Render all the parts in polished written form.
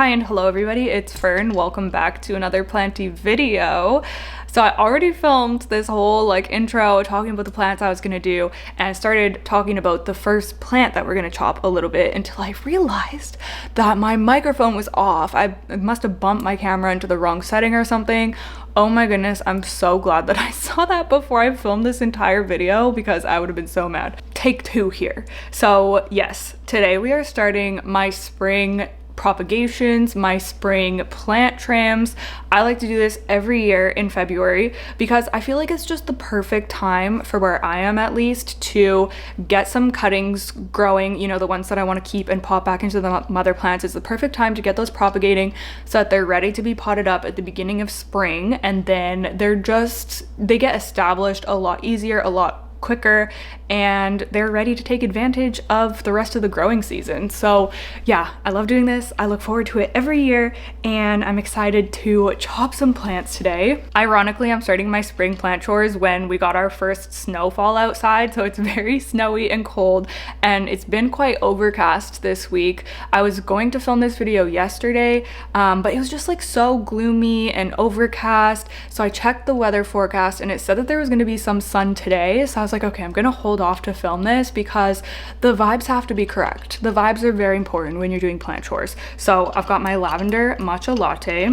Hi and hello everybody, it's Fern. Welcome back to another Planty video. So I already filmed this whole intro talking about the plants I was gonna do, and I started talking about the first plant that we're gonna chop a little bit until I realized that my microphone was off. I must have bumped my camera into the wrong setting or something. Oh my goodness, I'm so glad that I saw that before I filmed this entire video because I would have been so mad. Take two here. So yes, today we are starting my spring propagations, my spring plant trims. I like to do this every year in February because I feel like it's just the perfect time for where I am, at least, to get some cuttings growing, you know, the ones that I want to keep and pop back into the mother plants. It's the perfect time to get those propagating so that they're ready to be potted up at the beginning of spring, and then they get established a lot easier, a lot quicker, and they're ready to take advantage of the rest of the growing season. So yeah, I love doing this. I look forward to it every year, and I'm excited to chop some plants today. Ironically, I'm starting my spring plant chores when we got our first snowfall outside, so it's very snowy and cold, and it's been quite overcast this week. I was going to film this video yesterday, but it was just so gloomy and overcast, so I checked the weather forecast and it said that there was going to be some sun today. So I was like, okay, I'm gonna hold off to film this because the vibes have to be correct. The vibes are very important when you're doing plant chores. So I've got my lavender matcha latte.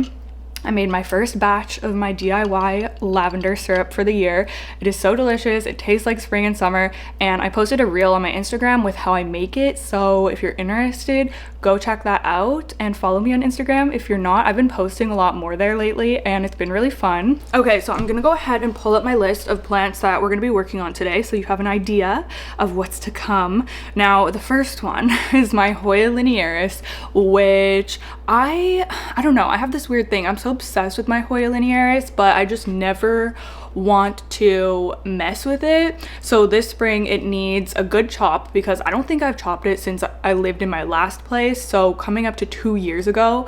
I made my first batch of my DIY lavender syrup for the year. It is so delicious. It tastes like spring and summer, and I posted a reel on my Instagram with how I make it. So if you're interested, go check that out and follow me on Instagram. If you're not, I've been posting a lot more there lately and it's been really fun. Okay, so I'm gonna go ahead and pull up my list of plants that we're gonna be working on today so you have an idea of what's to come. Now, the first one is my Hoya linearis, which I don't know, I have this weird thing. I'm so obsessed with my Hoya linearis, but I just never want to mess with it. So this spring it needs a good chop because I don't think I've chopped it since I lived in my last place, so coming up to 2 years ago.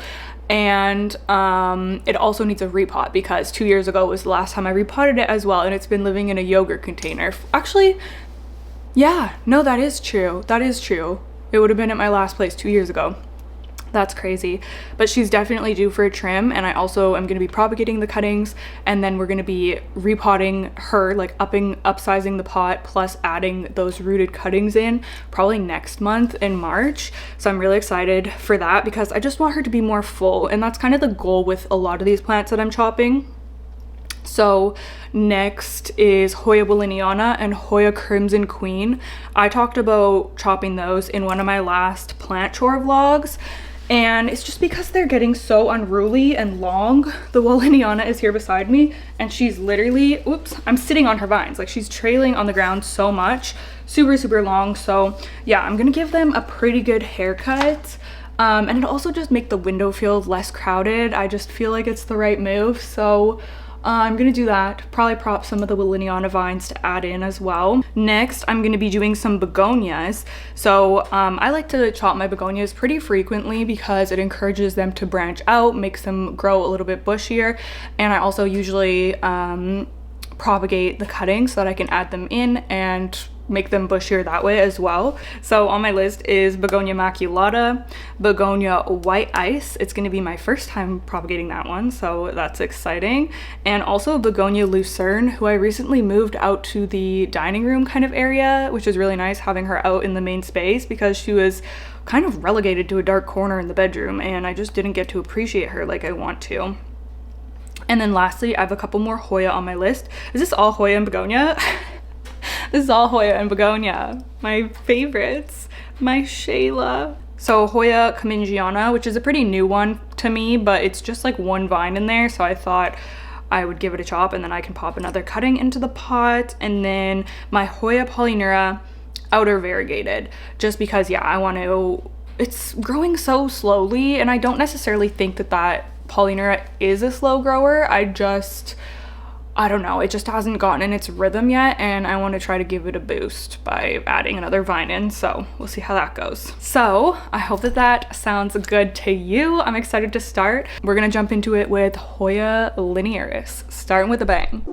And it also needs a repot because 2 years ago was the last time I repotted it as well, and it's been living in a yogurt container. Actually, yeah, no, that is true. That is true. It would have been at my last place 2 years ago. That's crazy. But she's definitely due for a trim, and I also am going to be propagating the cuttings, and then we're going to be repotting her, upsizing the pot plus adding those rooted cuttings in probably next month in March. So I'm really excited for that because I just want her to be more full, and that's kind of the goal with a lot of these plants that I'm chopping. So next is Hoya walliniana and Hoya crimson queen. I talked about chopping those in one of my last plant chore vlogs, and it's just because they're getting so unruly and long. The walliniana is here beside me, and she's literally, oops, I'm sitting on her vines. She's trailing on the ground so much, super long. So yeah, I'm gonna give them a pretty good haircut. And it'll also just make the window feel less crowded. I just feel like it's the right move. So I'm gonna do that. Probably prop some of the walliniana vines to add in as well. Next, I'm gonna be doing some begonias. So I like to chop my begonias pretty frequently because it encourages them to branch out, makes them grow a little bit bushier. And I also usually propagate the cuttings so that I can add them in and make them bushier that way as well. So on my list is begonia maculata, begonia white ice. It's going to be my first time propagating that one, so that's exciting. And also begonia lucerne, who I recently moved out to the dining room kind of area, which is really nice having her out in the main space because she was kind of relegated to a dark corner in the bedroom, and I just didn't get to appreciate her like I want to. And then lastly, I have a couple more Hoya on my list. Is this all Hoya and begonia? This is all Hoya and begonia, my favorites, my Shayla. So Hoya cummingiana, which is a pretty new one to me, but it's just one vine in there, so I thought I would give it a chop and then I can pop another cutting into the pot. And then my Hoya polyneura, outer variegated, just because, yeah, I want to, it's growing so slowly, and I don't necessarily think that polyneura is a slow grower. I don't know, it just hasn't gotten in its rhythm yet, and I want to try to give it a boost by adding another vine in, so we'll see how that goes. So I hope that sounds good to you. I'm excited to start. We're gonna jump into it with Hoya linearis, starting with a bang.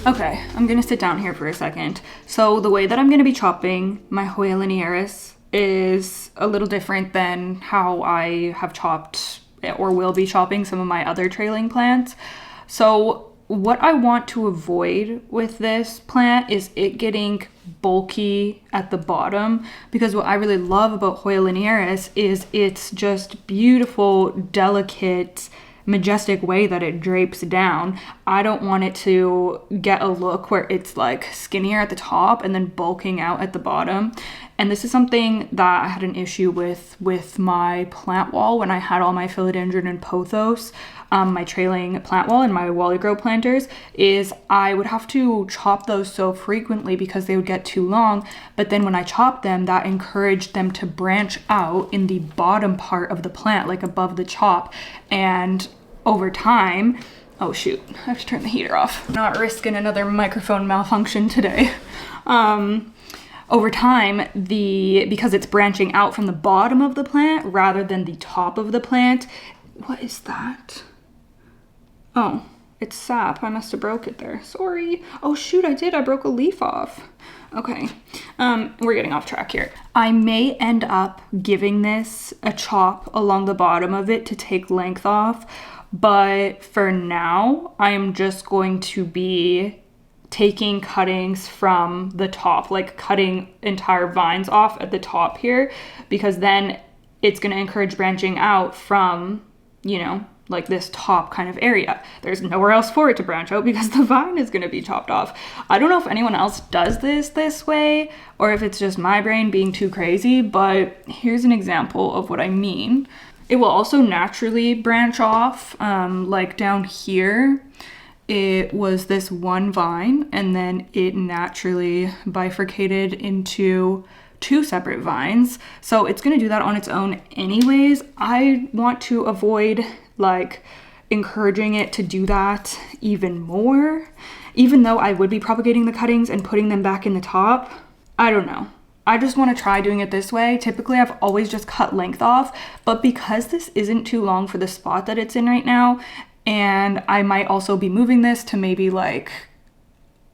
Okay, I'm gonna sit down here for a second. So the way that I'm gonna be chopping my hoya linearis is a little different than how I have chopped or will be chopping some of my other trailing plants. So what I want to avoid with this plant is it getting bulky at the bottom, because what I really love about hoya linearis is it's just beautiful, delicate, majestic way that it drapes down. I don't want it to get a look where it's like skinnier at the top and then bulking out at the bottom. And this is something that I had an issue with my plant wall when I had all my philodendron and pothos, my trailing plant wall and my wally grow planters, is I would have to chop those so frequently because they would get too long. But then when I chopped them, that encouraged them to branch out in the bottom part of the plant, like above the chop. And over time, oh shoot, I have to turn the heater off. I'm not risking another microphone malfunction today. Over time, because it's branching out from the bottom of the plant rather than the top of the plant. What is that? Oh, it's sap. I must have broke it there. Sorry. Oh shoot, I did. I broke a leaf off. Okay, we're getting off track here. I may end up giving this a chop along the bottom of it to take length off, but for now, I am just going to be taking cuttings from the top, like cutting entire vines off at the top here, because then it's going to encourage branching out from, you know, like this top kind of area. There's nowhere else for it to branch out because the vine is going to be chopped off. I don't know if anyone else does this way or if it's just my brain being too crazy, but here's an example of what I mean. It will also naturally branch off, like down here. It was this one vine and then it naturally bifurcated into 2 separate vines. So it's going to do that on its own anyways. I want to avoid like encouraging it to do that even more, even though I would be propagating the cuttings and putting them back in the top. I don't know. I just want to try doing it this way. Typically, I've always just cut length off, but because this isn't too long for the spot that it's in right now, and I might also be moving this to maybe like,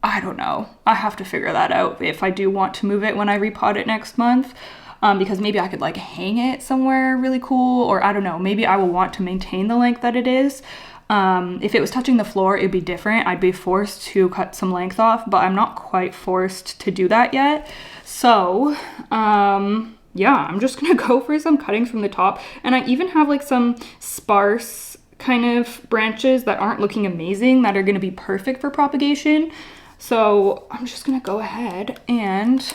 I don't know. I have to figure that out if I do want to move it when I repot it next month, because maybe I could like hang it somewhere really cool, or I don't know, maybe I will want to maintain the length that it is. If it was touching the floor, it'd be different. I'd be forced to cut some length off, but I'm not quite forced to do that yet. So, yeah, I'm just gonna go for some cuttings from the top. And I even have like some sparse kind of branches that aren't looking amazing that are gonna be perfect for propagation. So I'm just gonna go ahead and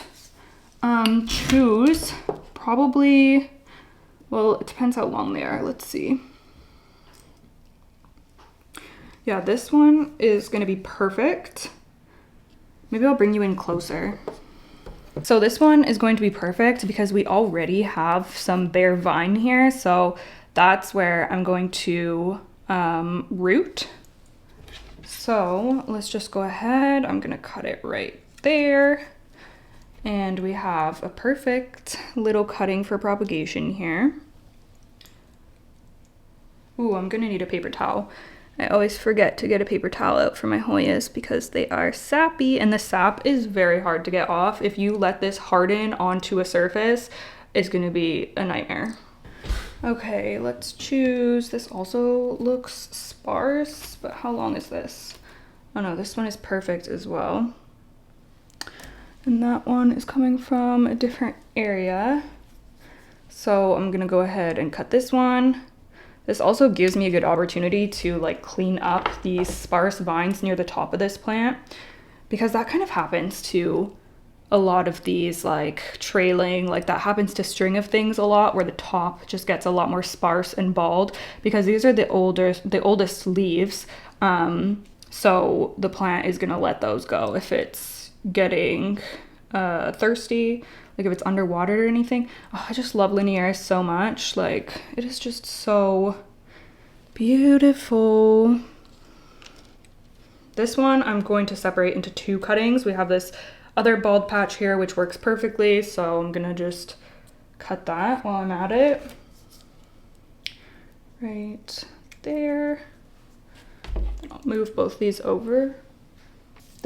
choose probably, well, it depends how long they are. Let's see. Yeah, this one is gonna be perfect. Maybe I'll bring you in closer. So this one is going to be perfect because we already have some bare vine here. So that's where I'm going to root. So let's just go ahead. I'm gonna cut it right there. And we have a perfect little cutting for propagation here. Ooh, I'm gonna need a paper towel. I always forget to get a paper towel out for my hoyas because they are sappy, and the sap is very hard to get off. If you let this harden onto a surface, it's gonna be a nightmare. Okay, let's choose. This also looks sparse, but how long is this? Oh no, this one is perfect as well. And that one is coming from a different area. So I'm gonna go ahead and cut this one. This also gives me a good opportunity to like clean up these sparse vines near the top of this plant, because that kind of happens to a lot of these like trailing, like that happens to string of things a lot, where the top just gets a lot more sparse and bald because these are the oldest leaves. So the plant is gonna let those go if it's getting thirsty, like if it's underwater or anything. Oh, I just love linearis so much. Like it is just so beautiful. This one I'm going to separate into 2 cuttings. We have this other bald patch here which works perfectly, so I'm gonna just cut that while I'm at it. Right there. Then I'll move both these over.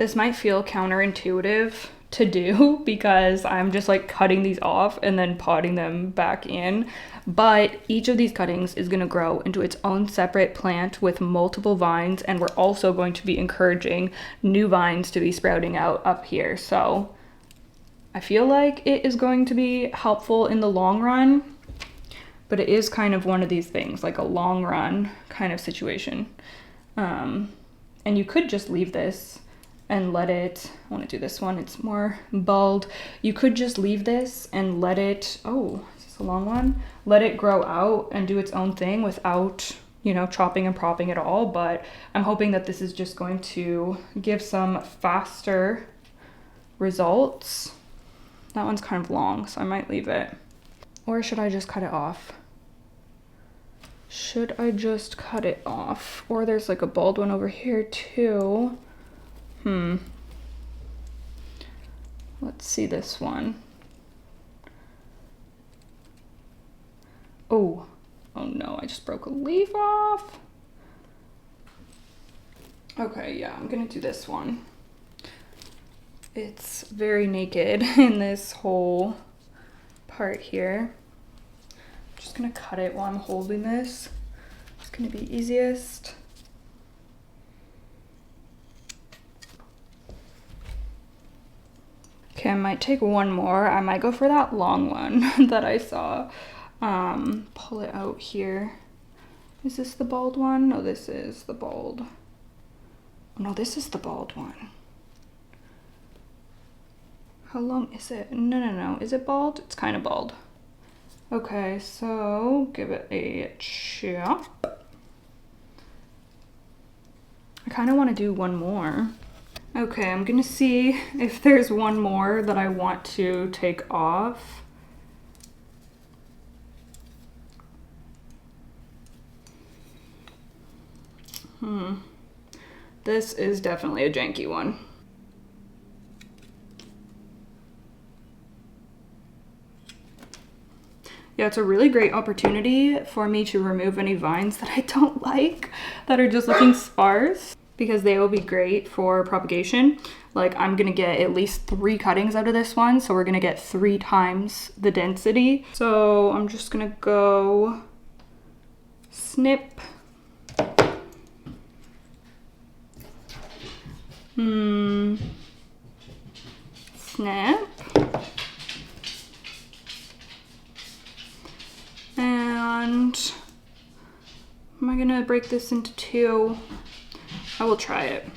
This might feel counterintuitive to do because I'm just like cutting these off and then potting them back in. But each of these cuttings is gonna grow into its own separate plant with multiple vines, and we're also going to be encouraging new vines to be sprouting out up here. So I feel like it is going to be helpful in the long run, but it is kind of one of these things, like a long run kind of situation. And you could just leave this and let it, I want to do this one, it's more bold. You could just leave this and let it, oh, is this a long one? Let it grow out and do its own thing without, you know, chopping and propping it all. But I'm hoping that this is just going to give some faster results. That one's kind of long, so I might leave it. Or should I just cut it off? Should I just cut it off? Or there's like a bald one over here too. Let's see this one. Oh no, I just broke a leaf off. Okay, yeah, I'm gonna do this one. It's very naked in this whole part here. I'm just gonna cut it while I'm holding this. It's gonna be easiest. Okay, I might take one more. I might go for that long one that I saw. Pull it out here. Is this the bald one? No, this is the bald. Oh, no, this is the bald one. How long is it? No. Is it bald? It's kind of bald. Okay, so give it a chop. I kind of want to do one more. Okay, I'm gonna see if there's one more that I want to take off. This is definitely a janky one. Yeah, it's a really great opportunity for me to remove any vines that I don't like, that are just looking sparse, because they will be great for propagation. Like, I'm gonna get at least 3 cuttings out of this one, so we're gonna get 3 times the density. So I'm just gonna go snip. Snip. And am I gonna break this into 2? I will try it.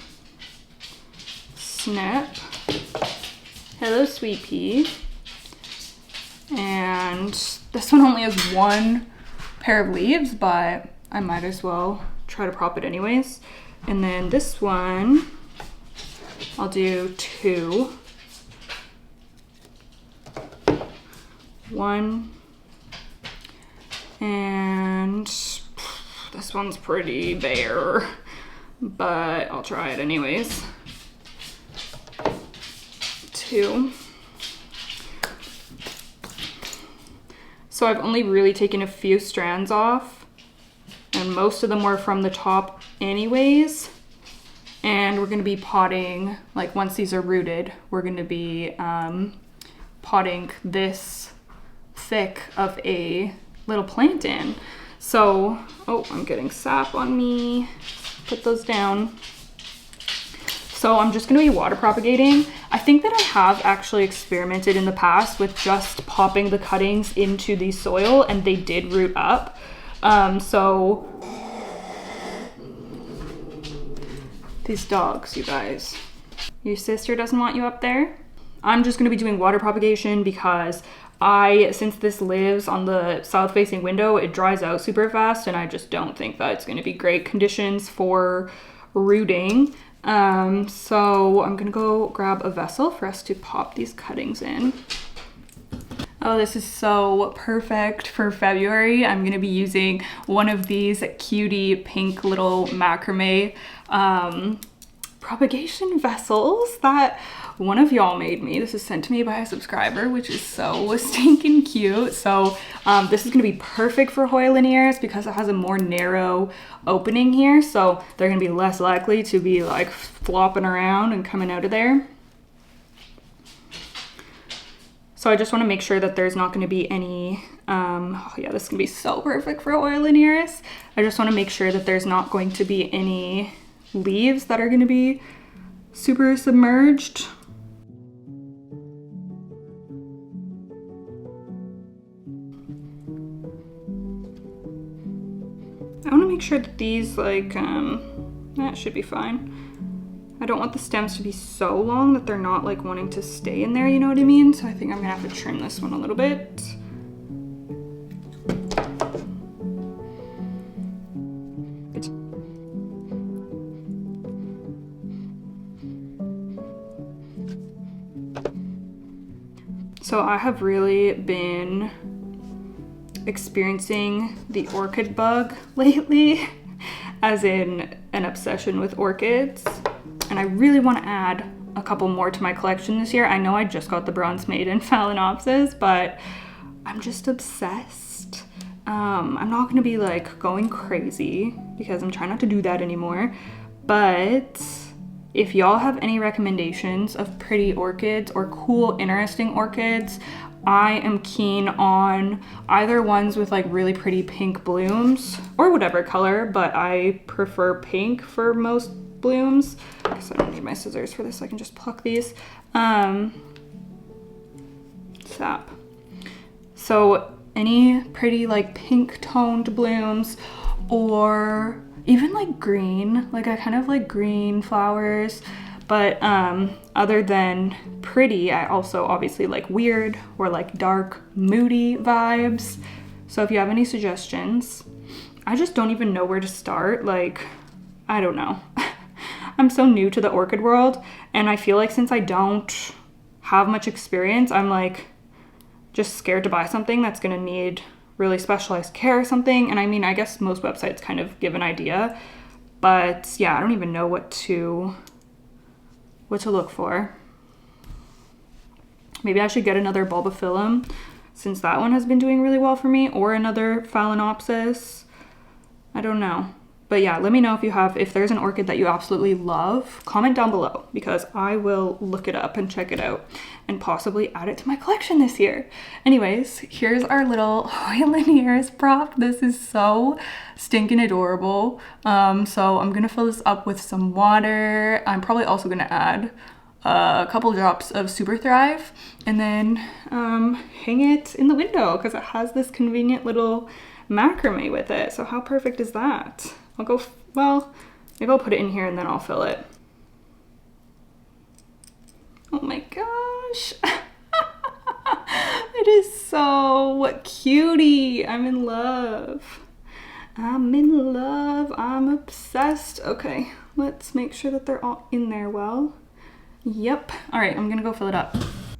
Snip. Hello, sweet pea. And this one only has 1 pair of leaves, but I might as well try to prop it anyways. And then this one, I'll do 2. 1. And this one's pretty bare, but I'll try it anyways. 2. So I've only really taken a few strands off, and most of them were from the top anyways. And we're gonna be potting, like once these are rooted, we're gonna be potting this thick of a little plant in. So, oh, I'm getting sap on me. Put those down. So I'm just gonna be water propagating. I think that I have actually experimented in the past with just popping the cuttings into the soil, and they did root up. So these dogs, you guys. Your sister doesn't want you up there? I'm just gonna be doing water propagation because since this lives on the south facing window, it dries out super fast, and I just don't think that it's gonna be great conditions for rooting. So I'm gonna go grab a vessel for us to pop these cuttings in. Oh, this is so perfect for February. I'm gonna be using one of these cutie pink little macrame propagation vessels that one of y'all made me. This is sent to me by a subscriber, which is so stinking cute. So this is gonna be perfect for Hoya linearis because it has a more narrow opening here. So they're gonna be less likely to be like flopping around and coming out of there. So I just wanna make sure that there's not gonna be any, oh yeah, this is gonna be so perfect for Hoya linearis. I just wanna make sure that there's not going to be any leaves that are gonna be super submerged. I want to make sure that these like, that should be fine. I don't want the stems to be so long that they're not like wanting to stay in there, you know what I mean? So I think I'm gonna have to trim this one a little bit. So I have really been experiencing the orchid bug lately, as in an obsession with orchids. And I really want to add a couple more to my collection this year. I know I just got the bronze maiden phalaenopsis, but I'm just obsessed. I'm not going to be like going crazy because I'm trying not to do that anymore. But if y'all have any recommendations of pretty orchids or cool, interesting orchids, I am keen on either ones with like really pretty pink blooms or whatever color, but I prefer pink for most blooms. I guess I don't need my scissors for this, so I can just pluck these. Sap. So any pretty like pink toned blooms, or even like green, like I kind of like green flowers. But other than pretty, I also obviously like weird or like dark, moody vibes. So if you have any suggestions, I just don't even know where to start. Like, I don't know. I'm so new to the orchid world, and I feel like since I don't have much experience, I'm like just scared to buy something that's gonna need really specialized care or something. And I mean, I guess most websites kind of give an idea, but yeah, I don't even know what to look for. Maybe I should get another bulbophyllum since that one has been doing really well for me, or another phalaenopsis. I don't know. But yeah, let me know if there's an orchid that you absolutely love. Comment down below because I will look it up and check it out and possibly add it to my collection this year. Anyways, here's our little Hoya linearis prop. This is so stinking adorable. So I'm gonna fill this up with some water. I'm probably also gonna add a couple drops of Super Thrive and then hang it in the window because it has this convenient little macrame with it. So how perfect is that? Well, maybe I'll put it in here and then I'll fill it. Oh my gosh. It is so cutie. I'm in love. I'm in love. I'm obsessed. Okay, let's make sure that they're all in there well. Yep. All right, I'm gonna go fill it up.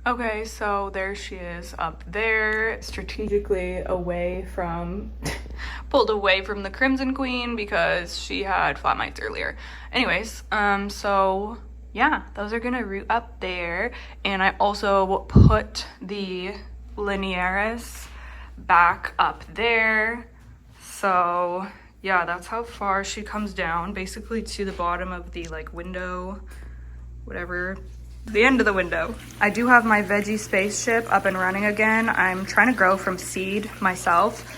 Okay, so there she is up there, strategically away from, pulled away from the Crimson Queen because she had flat mites earlier. Anyways, so yeah, those are gonna root up there. And I also put the linearis back up there. So yeah, that's how far she comes down, basically to the bottom of the like window, whatever, the end of the window. I do have my veggie spaceship up and running again. I'm trying to grow from seed myself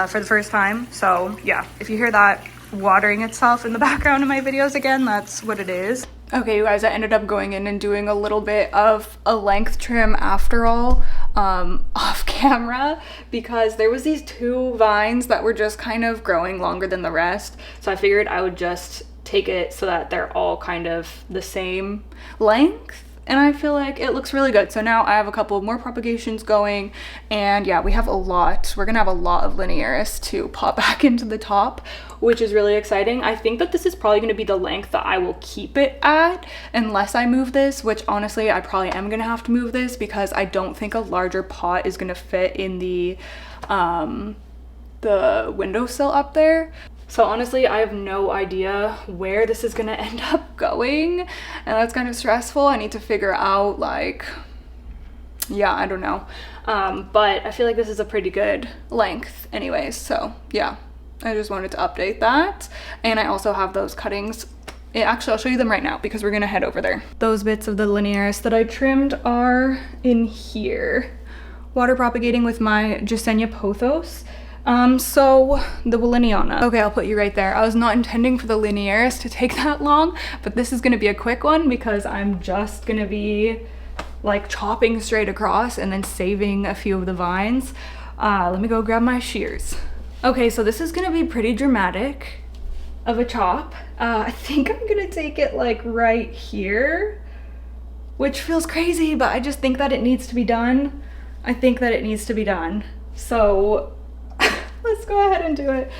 for the first time. So yeah, if you hear that watering itself in the background of my videos again, that's what it is. Okay, you guys, I ended up going in and doing a little bit of a length trim after all, off camera, because there was these two vines that were just kind of growing longer than the rest. So I figured I would just take it so that they're all kind of the same length. And I feel like it looks really good. So now I have a couple more propagations going, and yeah, we have a lot. We're gonna have a lot of linearis to pop back into the top, which is really exciting. I think that this is probably gonna be the length that I will keep it at unless I move this, which honestly, I probably am gonna have to move this because I don't think a larger pot is gonna fit in the windowsill up there. So honestly, I have no idea where this is gonna end up going, and that's kind of stressful. I need to figure out, like, yeah, I don't know. But I feel like this is a pretty good length anyways, so yeah, I just wanted to update that. And I also have those cuttings. Actually, I'll show you them right now because we're gonna head over there. Those bits of the linearis that I trimmed are in here. Water propagating with my Gisenia pothos. So the walliniana. Okay, I'll put you right there. I was not intending for the linearis to take that long, but this is gonna be a quick one because I'm just gonna be like chopping straight across and then saving a few of the vines. Let me go grab my shears. Okay, so this is gonna be pretty dramatic of a chop. I think I'm gonna take it like right here, which feels crazy, but I just think that it needs to be done. I think that it needs to be done. So let's go ahead and do it.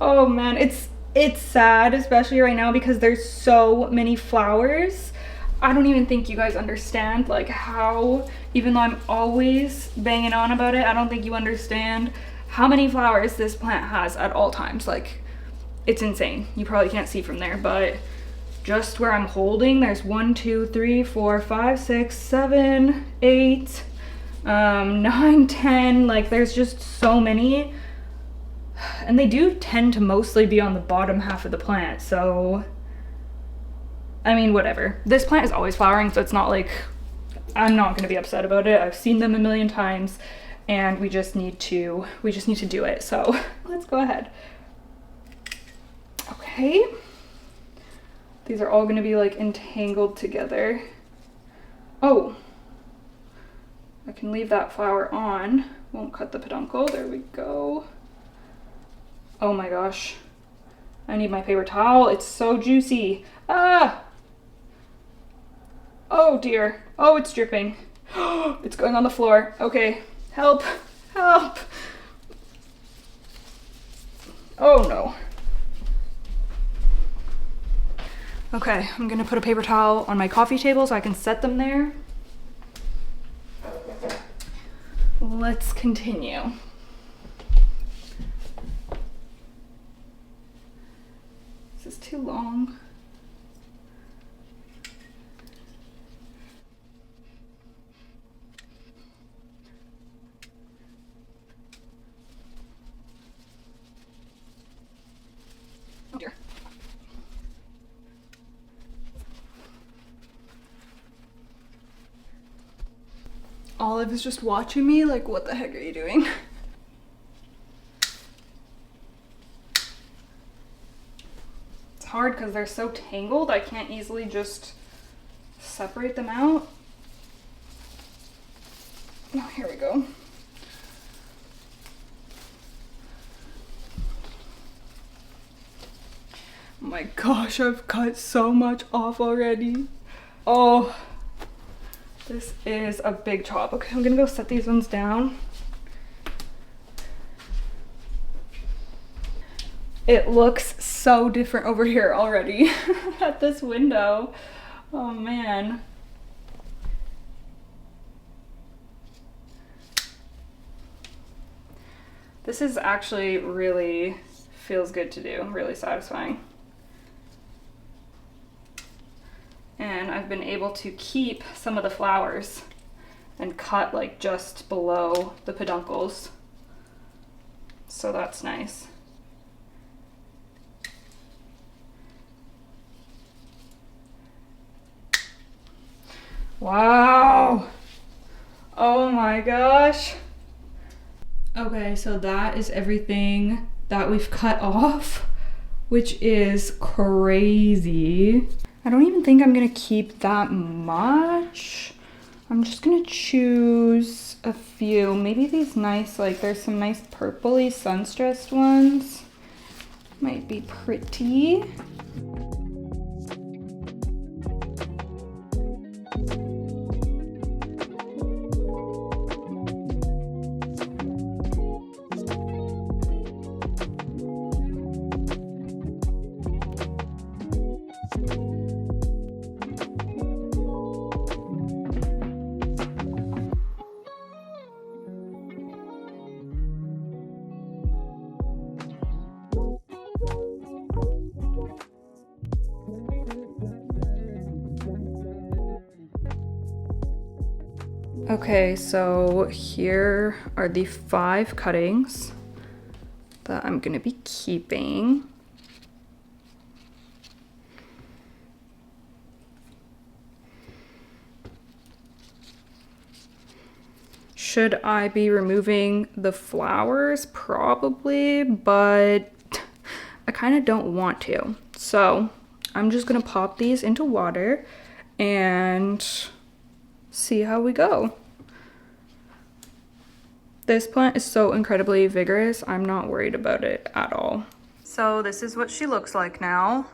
Oh man, it's sad, especially right now because there's so many flowers. I don't even think you guys understand like how, even though I'm always banging on about it, I don't think you understand how many flowers this plant has at all times. Like, it's insane. You probably can't see from there, but just where I'm holding, there's 1, 2, 3, 4, 5, 6, 7, 8, 9, 10. Like, there's just so many. And they do tend to mostly be on the bottom half of the plant, so I mean, whatever. This plant is always flowering, so it's not like I'm not gonna be upset about it. I've seen them a million times, and we just need to do it. So let's go ahead. Okay. These are all gonna be like entangled together. Oh, I can leave that flower on. Won't cut the peduncle. There we go. Oh my gosh. I need my paper towel. It's so juicy. Ah! Oh dear. Oh, it's dripping. It's going on the floor. Okay. Help. Help. Oh no. Okay, I'm gonna put a paper towel on my coffee table so I can set them there. Let's continue. This is too long. Oh dear. Olive is just watching me like, what the heck are you doing? It's hard because they're so tangled, I can't easily just separate them out. Oh, here we go. Oh my gosh, I've cut so much off already. Oh, this is a big chop. Okay, I'm gonna go set these ones down. It looks so different over here already at this window. Oh man. This is actually really feels good to do, really satisfying. And I've been able to keep some of the flowers and cut like just below the peduncles. So that's nice. Wow. Oh my gosh. Okay, so that is everything that we've cut off, which is crazy. I don't even think I'm gonna keep that much. I'm just gonna choose a few. Maybe these nice, like there's some nice purpley sun-stressed ones. Might be pretty. Okay, so here are the 5 cuttings that I'm gonna be keeping. Should I be removing the flowers? Probably, but I kind of don't want to. So I'm just gonna pop these into water and see how we go. This plant is so incredibly vigorous. I'm not worried about it at all. So this is what she looks like now.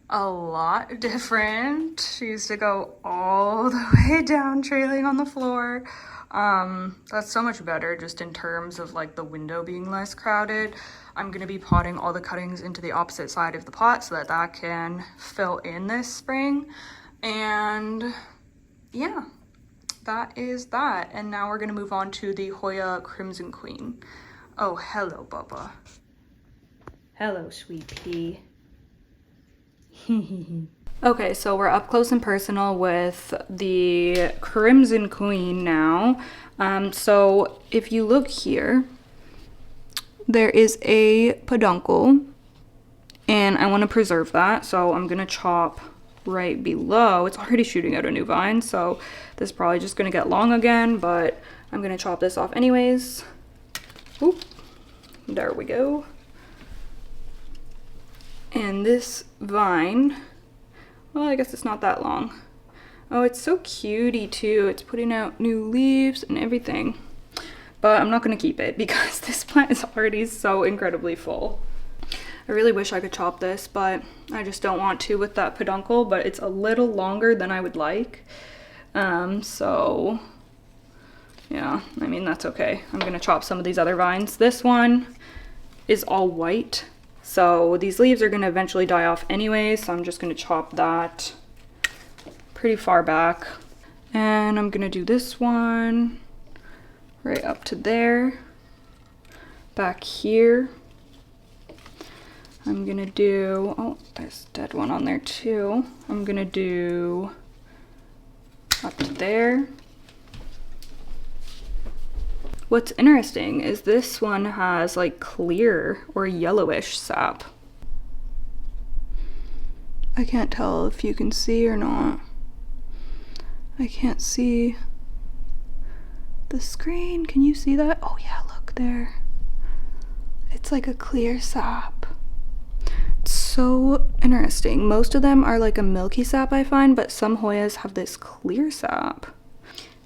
A lot different. She used to go all the way down, trailing on the floor. That's so much better just in terms of like the window being less crowded. I'm gonna be potting all the cuttings into the opposite side of the pot so that that can fill in this spring. And yeah, that is that. And now we're gonna move on to the Hoya Crimson Queen. Oh, hello, Bubba. Hello, sweet pea. Okay, so we're up close and personal with the Crimson Queen now. So if you look here, there is a peduncle, and I want to preserve that, so I'm gonna chop right below. It's already shooting out a new vine, so this is probably just gonna get long again, but I'm gonna chop this off anyways. Oop, there we go. And this vine, well, I guess it's not that long. Oh, it's so cutie too. It's putting out new leaves and everything. But I'm not gonna keep it because this plant is already so incredibly full. I really wish I could chop this, but I just don't want to with that peduncle, but it's a little longer than I would like. So yeah, I mean, that's okay. I'm gonna chop some of these other vines. This one is all white, so these leaves are gonna eventually die off anyway, so I'm just gonna chop that pretty far back. And I'm gonna do this one right up to there. Back here, I'm gonna do, oh, there's a dead one on there too. I'm gonna do up to there. What's interesting is this one has like clear or yellowish sap. I can't tell if you can see or not. I can't see the screen. Can you see that? Oh yeah, look there. It's like a clear sap. It's so interesting. Most of them are like a milky sap, I find, but some Hoyas have this clear sap.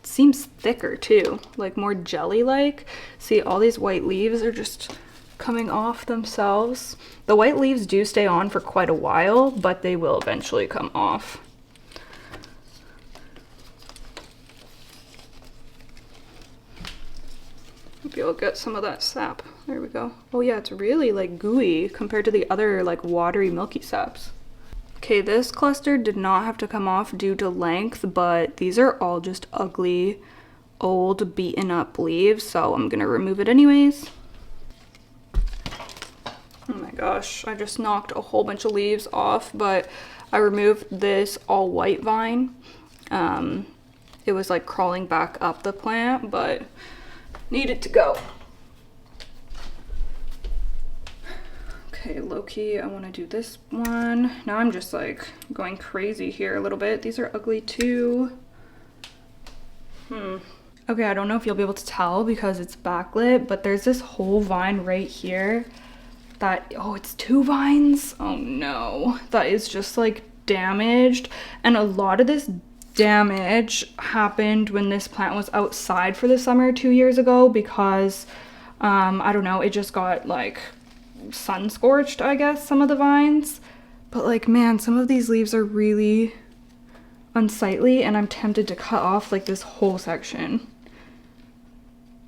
Seems thicker too, like more jelly-like. See, all these white leaves are just coming off themselves. The white leaves do stay on for quite a while, but they will eventually come off. Maybe you'll get some of that sap. There we go. Oh yeah, it's really like gooey compared to the other like watery milky saps. Okay, this cluster did not have to come off due to length, but these are all just ugly, old, beaten up leaves, so I'm gonna remove it anyways. Oh my gosh, I just knocked a whole bunch of leaves off, but I removed this all white vine. It was like crawling back up the plant, but needed to go. Okay, low-key, I want to do this one. Now I'm just like going crazy here a little bit. These are ugly too. Okay, I don't know if you'll be able to tell because it's backlit, but there's this whole vine right here that, oh, it's 2 vines? Oh no, that is just like damaged. And a lot of this damage happened when this plant was outside for the summer 2 years ago because, I don't know, it just got like sun scorched, I guess, some of the vines. But like, man, some of these leaves are really unsightly and I'm tempted to cut off like this whole section.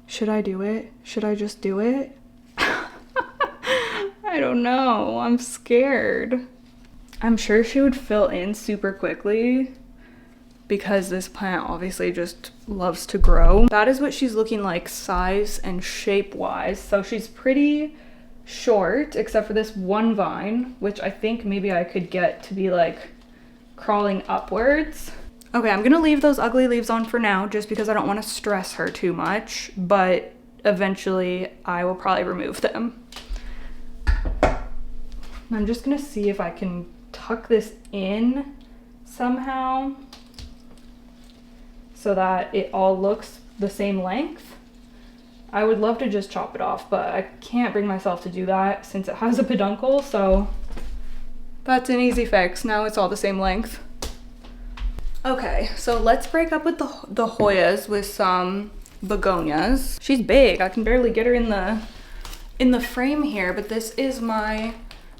Should I do it? Should I just do it? I don't know, I'm scared. I'm sure she would fill in super quickly because this plant obviously just loves to grow. That is what she's looking like size and shape wise. So she's pretty short except for this one vine, which I think maybe I could get to be like crawling upwards. Okay, I'm gonna leave those ugly leaves on for now just because I don't want to stress her too much, but eventually I will probably remove them. I'm just gonna see if I can tuck this in somehow so that it all looks the same length. I would love to just chop it off, but I can't bring myself to do that since it has a peduncle, so that's an easy fix. Now it's all the same length. Okay, so let's break up with the hoyas with some begonias. She's big. I can barely get her in the frame here, but this is my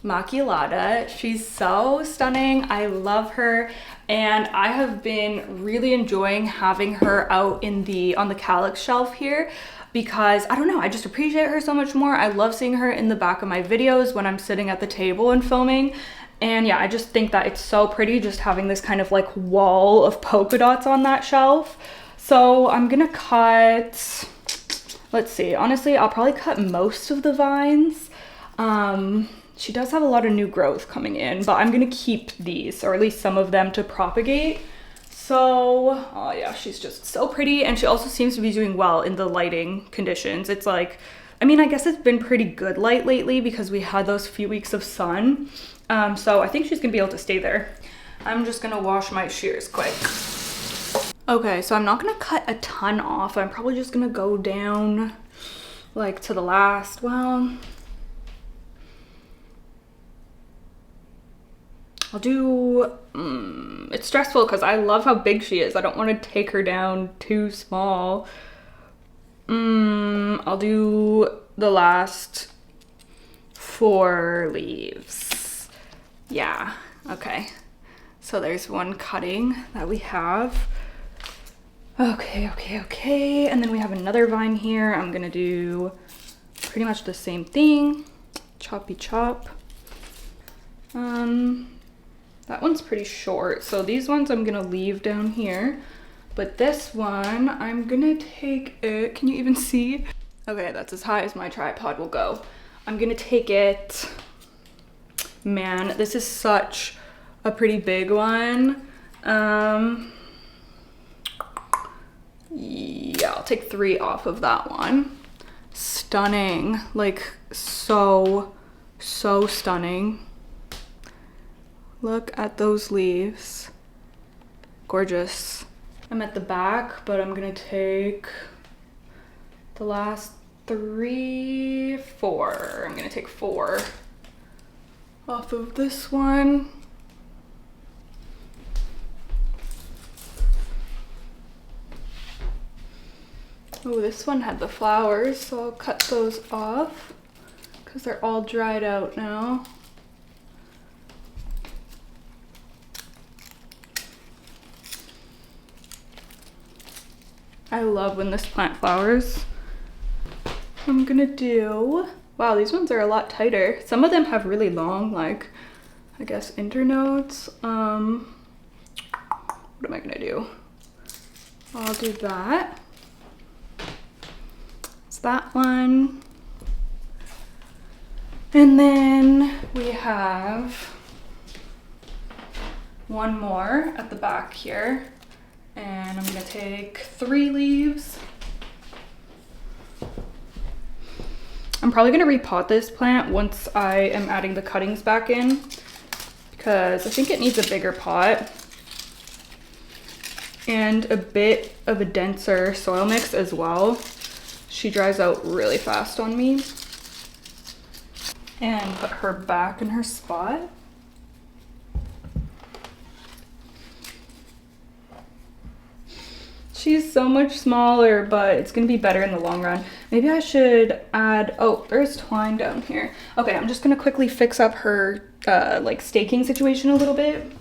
maculata. She's so stunning. I love her, and I have been really enjoying having her out on the calyx shelf here because I don't know, I just appreciate her so much more. I love seeing her in the back of my videos when I'm sitting at the table and filming. And yeah, I just think that it's so pretty just having this kind of like wall of polka dots on that shelf. So I'm gonna cut, let's see, honestly, I'll probably cut most of the vines. She does have a lot of new growth coming in, but I'm gonna keep these, or at least some of them, to propagate. So, oh yeah, she's just so pretty. And she also seems to be doing well in the lighting conditions. It's like, I mean, I guess it's been pretty good light lately because we had those few weeks of sun. So I think she's gonna be able to stay there. I'm just gonna wash my shears quick. Okay, so I'm not gonna cut a ton off. I'm probably just gonna go down like to the last, well, I'll do, it's stressful because I love how big she is. I don't want to take her down too small. I'll do the last 4 leaves. Yeah, okay. So there's one cutting that we have. Okay. And then we have another vine here. I'm gonna do pretty much the same thing. Choppy chop. That one's pretty short, so these ones I'm gonna leave down here. But this one, I'm gonna take it, can you even see? Okay, that's as high as my tripod will go. I'm gonna take it, man, this is such a pretty big one. Yeah, I'll take 3 off of that one. Stunning, like so stunning. Look at those leaves. Gorgeous. I'm at the back, but I'm gonna take the last 3, 4. I'm gonna take 4 off of this one. Oh, this one had the flowers, so I'll cut those off because they're all dried out now. I love when this plant flowers. I'm gonna do, wow, these ones are a lot tighter. Some of them have really long, like, I guess internodes. What am I gonna do? I'll do that. It's that one. And then we have one more at the back here. And I'm gonna take 3 leaves. I'm probably gonna repot this plant once I am adding the cuttings back in because I think it needs a bigger pot and a bit of a denser soil mix as well. She dries out really fast on me. And put her back in her spot. She's so much smaller, but it's gonna be better in the long run. Maybe I should add, oh, there's twine down here. Okay, I'm just gonna quickly fix up her like staking situation a little bit.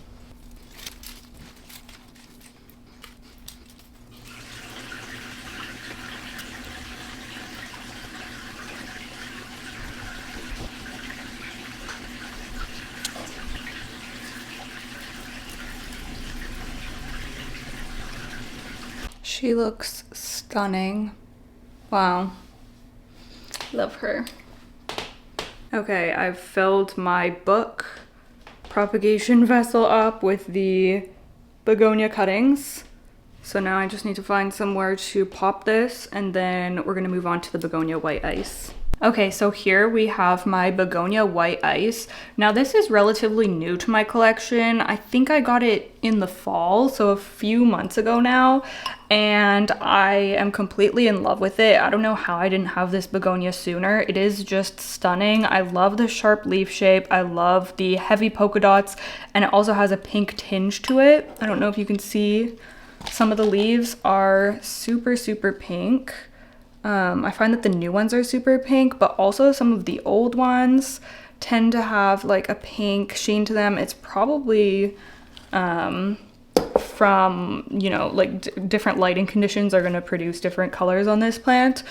She looks stunning. Wow. Love her. Okay, I've filled my book propagation vessel up with the begonia cuttings. So now I just need to find somewhere to pop this, and then we're gonna move on to the begonia white ice. Okay, so here we have my begonia white ice. Now this is relatively new to my collection. I think I got it in the fall, so a few months ago now, and I am completely in love with it. I don't know how I didn't have this begonia sooner. It is just stunning. I love the sharp leaf shape. I love the heavy polka dots, and it also has a pink tinge to it. I don't know if you can see. Some of the leaves are super, super pink. I find that the new ones are super pink, but also some of the old ones tend to have like a pink sheen to them. It's probably from, you know, like different lighting conditions are going to produce different colors on this plant,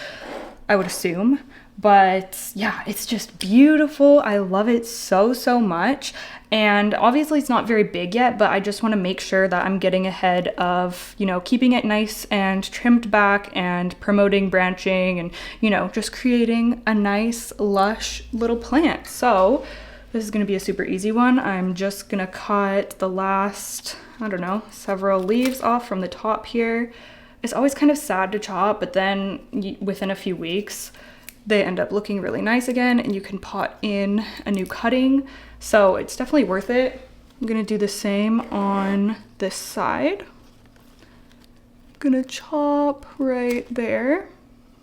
I would assume. But yeah, it's just beautiful. I love it so, so much. And obviously it's not very big yet, but I just want to make sure that I'm getting ahead of, you know, keeping it nice and trimmed back and promoting branching and, you know, just creating a nice, lush little plant. So this is going to be a super easy one. I'm just going to cut the last, I don't know, several leaves off from the top here. It's always kind of sad to chop, but then within a few weeks, they end up looking really nice again, and you can pot in a new cutting. So it's definitely worth it. I'm gonna do the same on this side. I'm gonna chop right there.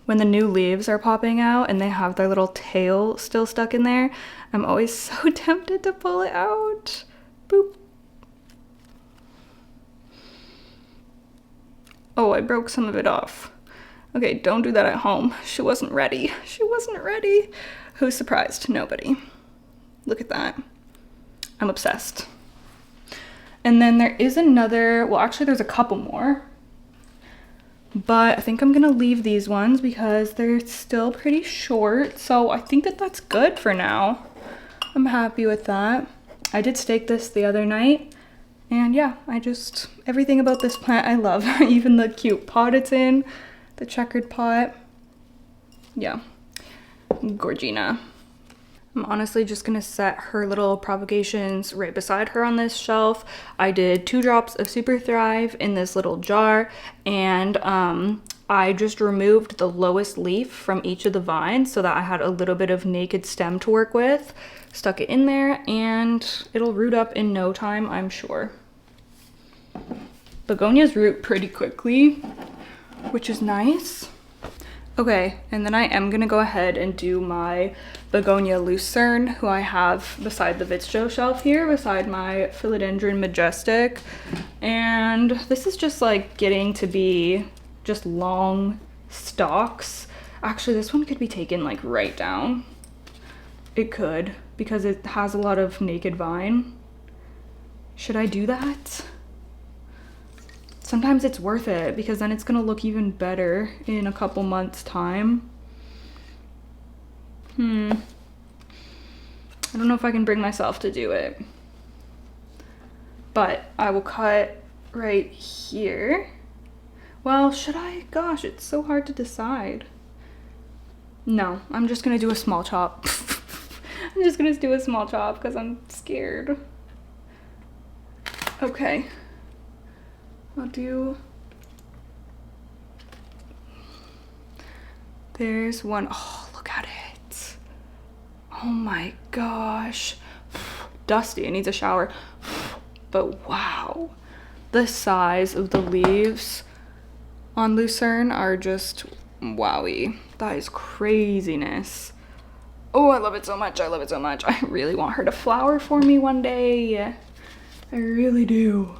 When the new leaves are popping out and they have their little tail still stuck in there, I'm always so tempted to pull it out. Boop. Oh, I broke some of it off. Okay, don't do that at home. She wasn't ready. She wasn't ready. Who's surprised? Nobody. Look at that. I'm obsessed. And then there is another, well, actually there's a couple more, but I think I'm gonna leave these ones because they're still pretty short. So I think that that's good for now. I'm happy with that. I did stake this the other night, and yeah, everything about this plant I love. Even the cute pot it's in. The checkered pot. Yeah, Gorgina. I'm honestly just gonna set her little propagations right beside her on this shelf. I did 2 drops of Super Thrive in this little jar, and I just removed the lowest leaf from each of the vines so that I had a little bit of naked stem to work with. Stuck it in there, and it'll root up in no time, I'm sure. Begonias root pretty quickly, which is nice. Okay, and then I am gonna go ahead and do my begonia lucerne, who I have beside the Vitjo shelf here, beside my philodendron majestic. And this is just like getting to be just long stalks. Actually, this one could be taken like right down. It could, because it has a lot of naked vine. Should I do that? Sometimes it's worth it because then it's gonna look even better in a couple months' time. I don't know if I can bring myself to do it. But I will cut right here. Well, should I? Gosh, it's so hard to decide. No, I'm just gonna do a small chop. I'm just gonna do a small chop because I'm scared. Okay. I'll do, there's one. Oh, look at it. Oh my gosh. Dusty, it needs a shower. But wow, the size of the leaves on lucerne are just wowie. That is craziness. Oh, I love it so much. I love it so much. I really want her to flower for me one day. I really do.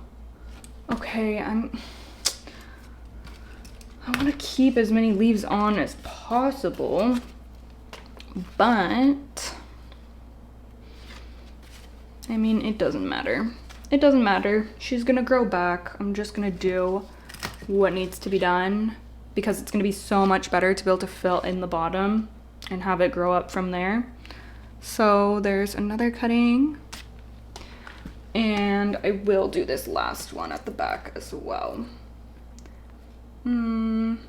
Okay, I want to keep as many leaves on as possible, but I mean, it doesn't matter. It doesn't matter. She's gonna grow back. I'm just gonna do what needs to be done because it's gonna be so much better to be able to fill in the bottom and have it grow up from there. So there's another cutting. And I will do this last one at the back as well. I'm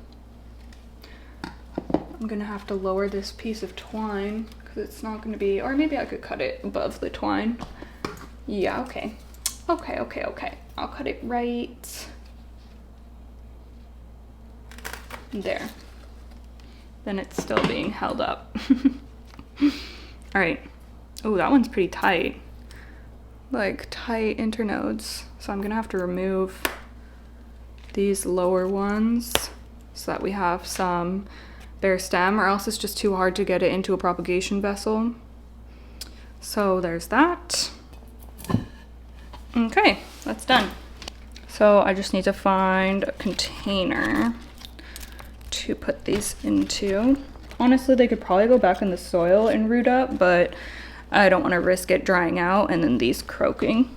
gonna have to lower this piece of twine because it's not gonna be, or maybe I could cut it above the twine. Yeah, okay. Okay. I'll cut it right there. Then it's still being held up. All right. Oh, that one's pretty tight. Like tight internodes. So I'm gonna have to remove these lower ones so that we have some bare stem, or else it's just too hard to get it into a propagation vessel. So there's that. Okay, that's done. So I just need to find a container to put these into. Honestly, they could probably go back in the soil and root up, but I don't want to risk it drying out and then these croaking.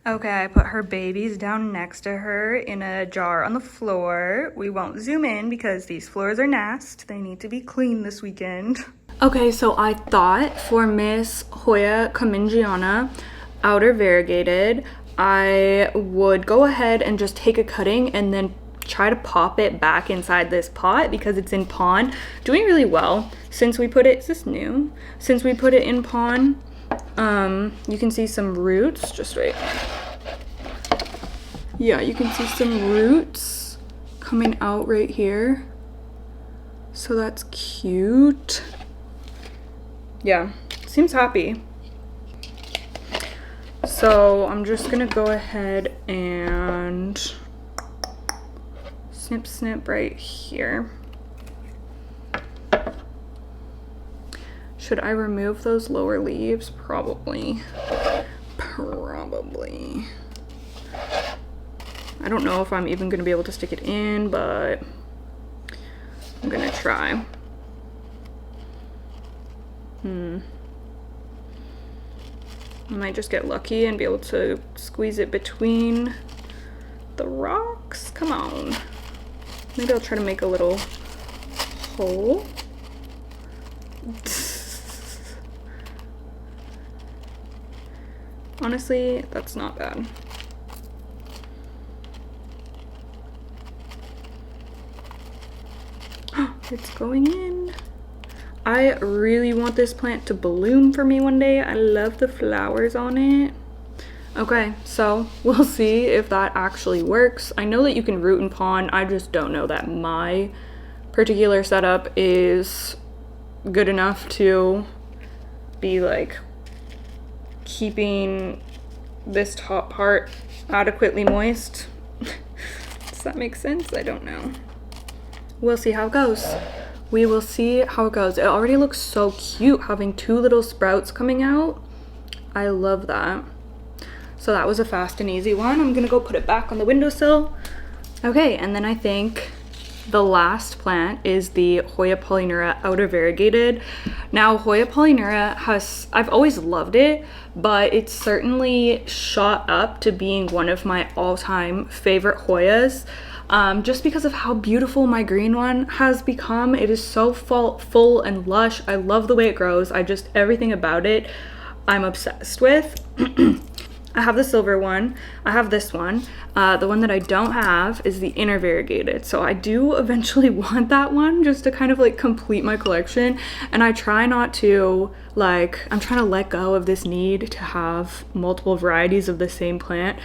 Okay, I put her babies down next to her in a jar on the floor. We won't zoom in because these floors are nasty. They need to be cleaned this weekend. Okay, so I thought for Miss Hoya cummingiana, outer variegated, I would go ahead and just take a cutting and then try to pop it back inside this pot because it's in pond. Doing really well since we put it, is this new? Since we put it in pond. You can see some roots, just wait. Yeah, you can see some roots coming out right here. So that's cute. Yeah, seems happy. So I'm just gonna go ahead and snip snip right here. Should I remove those lower leaves? Probably. Probably. I don't know if I'm even gonna be able to stick it in, but I'm gonna try. I might just get lucky and be able to squeeze it between the rocks. Come on. Maybe I'll try to make a little hole. Honestly, that's not bad. It's going in. I really want this plant to bloom for me one day. I love the flowers on it. Okay, so we'll see if that actually works. I know that you can root in pond. I just don't know that my particular setup is good enough to be like keeping this top part adequately moist. Does that make sense? I don't know. We'll see how it goes. We will see how it goes. It already looks so cute having two little sprouts coming out. I love that. So that was a fast and easy one. I'm gonna go put it back on the windowsill. Okay, and then I think the last plant is the Hoya polyneura outer variegated. Now Hoya polyneura has, I've always loved it, but it's certainly shot up to being one of my all-time favorite Hoyas. Just because of how beautiful my green one has become. It is so full and lush. I love the way it grows. Everything about it I'm obsessed with. I have the silver one. I have this one. The one that I don't have is the inner variegated. So I do eventually want that one just to kind of like complete my collection. And I try not to I'm trying to let go of this need to have multiple varieties of the same plant.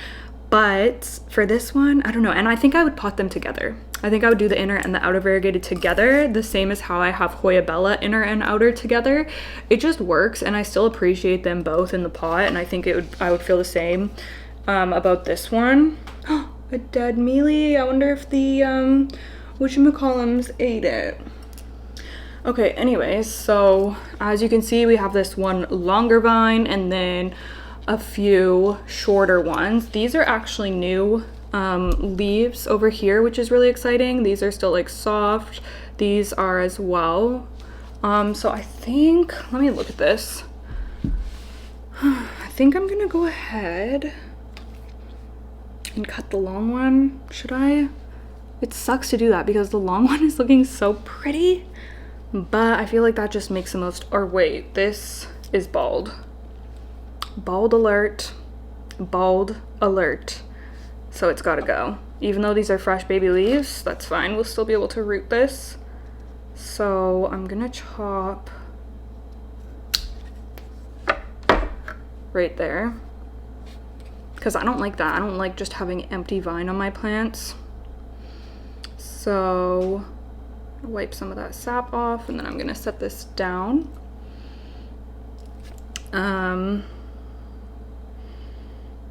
But for this one, I don't know. And I think I would pot them together. I think I would do the inner and the outer variegated together, the same as how I have Hoya bella inner and outer together. It just works, and I still appreciate them both in the pot, and I think I would feel the same about this one. A dead mealy. I wonder if the whatchamacallums ate it. Okay, anyways, so as you can see, we have this one longer vine and then a few shorter ones. These are actually new leaves over here, which is really exciting. These are still like soft. These are as well. So I think, let me look at this. I think I'm gonna go ahead and cut the long one. Should I? It sucks to do that because the long one is looking so pretty, but I feel like that just makes the most, or wait, this is bald. Bald alert, bald alert. So it's gotta go. Even though these are fresh baby leaves, that's fine. We'll still be able to root this. So I'm gonna chop right there. because I don't like that. I don't like just having empty vine on my plants. So wipe some of that sap off, and then I'm gonna set this down. The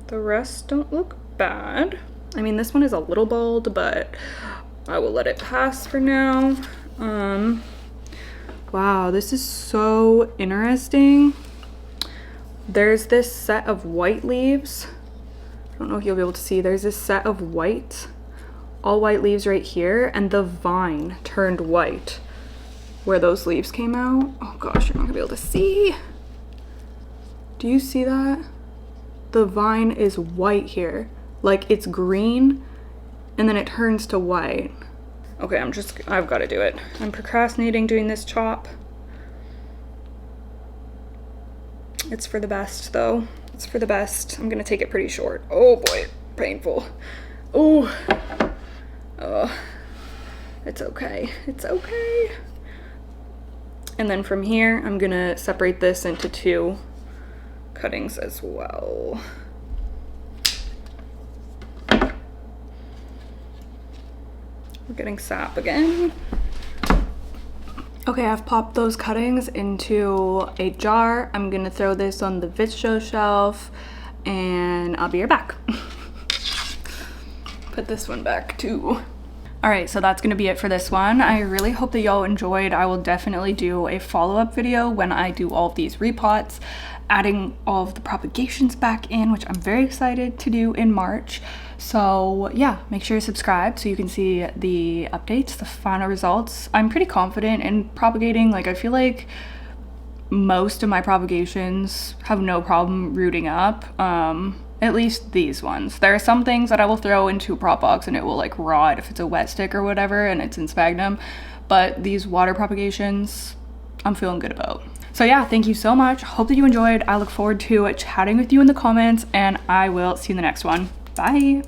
rest don't look bad. I mean, this one is a little bald, but I will let it pass for now. Wow, this is so interesting. There's this set of white leaves. I don't know if you'll be able to see. There's this set of white, all white leaves right here, and the vine turned white where those leaves came out. Oh gosh, you're not gonna be able to see. Do you see that? The vine is white here. Like, it's green and then it turns to white. Okay, I've got to do it. I'm procrastinating doing this chop. It's for the best though. It's for the best. I'm gonna take it pretty short. Oh boy, painful. Oh, it's okay. It's okay. And then from here, I'm gonna separate this into 2 cuttings as well. We're getting sap again. Okay, I've popped those cuttings into a jar. I'm gonna throw this on the vitro shelf and I'll be right back. Put this one back too. All right, so that's gonna be it for this one. I really hope that y'all enjoyed. I will definitely do a follow-up video when I do all of these repots, adding all of the propagations back in, which I'm very excited to do in March. So yeah, make sure you subscribe so you can see the updates, the final results. I'm pretty confident in propagating. Like, I feel like most of my propagations have no problem rooting up. At least these ones. There are some things that I will throw into a prop box and it will like rot if it's a wet stick or whatever and it's in sphagnum, but these water propagations I'm feeling good about. So yeah, thank you so much. Hope that you enjoyed. I look forward to chatting with you in the comments, and I will see you in the next one. Bye.